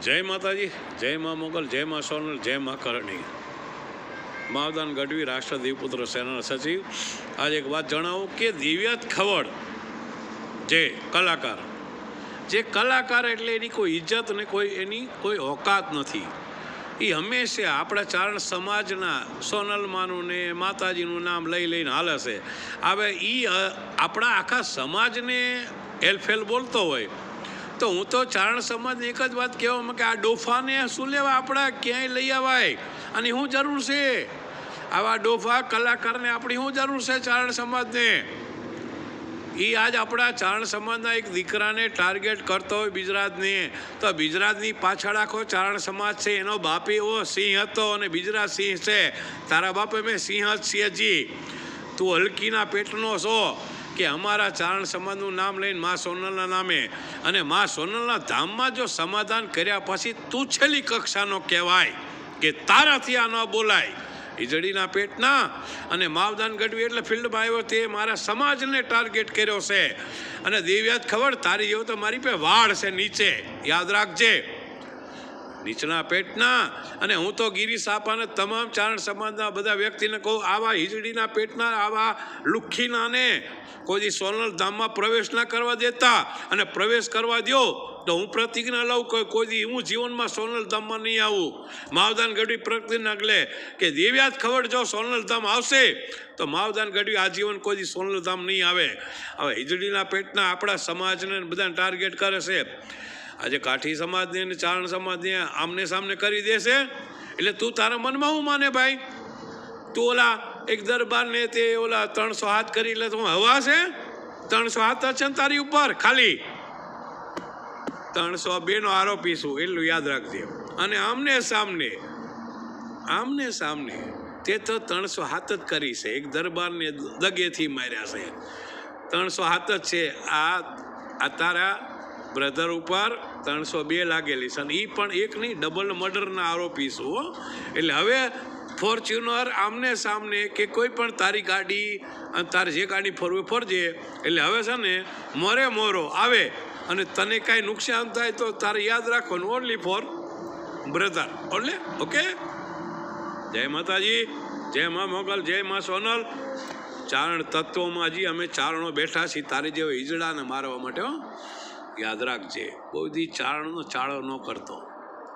जय माताजी, जय माँ मोगल, जय माँ सोनल, जय माँ करणी। मावदान गढ़वी राष्ट्र देवपुत्र सेना सचिव। आज एक बात जणावूं कि દિવ્યાત ખવડ જે કલાકાર એટલે એની કોઈ ઇજ્જત ને કોઈ એની કોઈ ઓકાત નથી। એ હંમેશા આપણા ચારણ સમાજના સોનલમાનું ને માતાજીનું નામ લઈ લઈને હાલે છે। હવે એ આપણા આખા સમાજને એલફેલ બોલતો હોય તો હું તો ચારણ સમાજને એક જ વાત કહેવામાં કે આ ડોફાને શું લેવા આપણા ક્યાંય લઈ આવાય અને શું જરૂર છે? આવા ડોફા કલાકારને આપણી શું જરૂર છે ચારણ સમાજને? એ આજ આપણા ચારણ સમાજના એક દીકરાને ટાર્ગેટ કરતો હોય બિજરાજને, તો બિજરાજની પાછળ આખો ચારણ સમાજ છે। એનો બાપ એવો સિંહ હતો અને બિજરાજ સિંહ છે। તારા બાપે મેં સિંહ જ સિંહજી, તું હલકીના પેટનો છો કે અમારા ચારણ સમાજનું નામ લઈને મા સોનલના નામે અને મા સોનલના ધામમાં જો સમાધાન કર્યા પછી તું છેલ્લી કક્ષાનો કહેવાય કે તારાથી આ ન બોલાય। ઈજડીના પેટના અને માવદાન ગઢવી એટલે ફિલ્ડમાં આવ્યો તે મારા સમાજને ટાર્ગેટ કર્યો છે અને દિવ્યાત ખબર તારી જેવો તો મારી પે વાળ છે નીચે, યાદ રાખજે, નીચના પેટના। અને હું તો ગિરી સાપાને તમામ ચારણ સમાજના બધા વ્યક્તિને કહું, આવા હિજડીના પેટના આવા લુખ્ખીનાને કોઈ સોનલ ધામમાં પ્રવેશ ના કરવા દેતા અને પ્રવેશ કરવા દો તો હું પ્રતિજ્ઞા લઉં કે કોઈ હું જીવનમાં સોનલ ધામમાં નહીં આવું। માવદાન ગઢવી પ્રતિજ્ઞા લે કે દિવ્યાત ખબર જો સોનલ ધામ આવશે તો માવદાન ગઢવી આજીવન કોઈ સોનલ ધામ નહીં આવે। હવે હિજડીના પેટના આપણા સમાજને બધાને ટાર્ગેટ કરે છે। આજે કાઠી સમાજને અને ચારણ સમાજને આમને સામને કરી દેશે એટલે તું તારા મનમાં હું માને ભાઈ? તું ઓલા એક દરબારને તે ઓલા 300 હાથ કરી લે તો હવા છે? 300 હાથ છે ને તારી ઉપર, ખાલી 302 નો આરોપી છું એટલું યાદ રાખજે। અને આમને સામને તે તો 300 હાથ જ કરી છે, એક દરબારને દગેથી માર્યા છે। 300 હાથ જ છે। આ તારા બ્રધર ઉપર 302 લાગેલી છે અને એ પણ એક નહીં, ડબલ મર્ડરના આરોપી છું। એટલે હવે ફોર્ચ્યુનર આમને સામને કે કોઈ પણ તારી ગાડી અને તારે જે ગાડી ફરવી ફરજે, એટલે હવે છે ને મોરે મોરો આવે અને તને કાંઈ નુકસાન થાય તો તારે યાદ રાખવાનું only four brother only. Okay, જય માતાજી, જય મા મોગલ, જય મા સોનલ। ચારણ તત્વોમાં હજી અમે ચારણો બેઠા છીએ તારી જેવા ઈજડાને મારવા માટે। યાદ રાખજે, કોઈ દી ચારણનો ચાળો ન કરતો।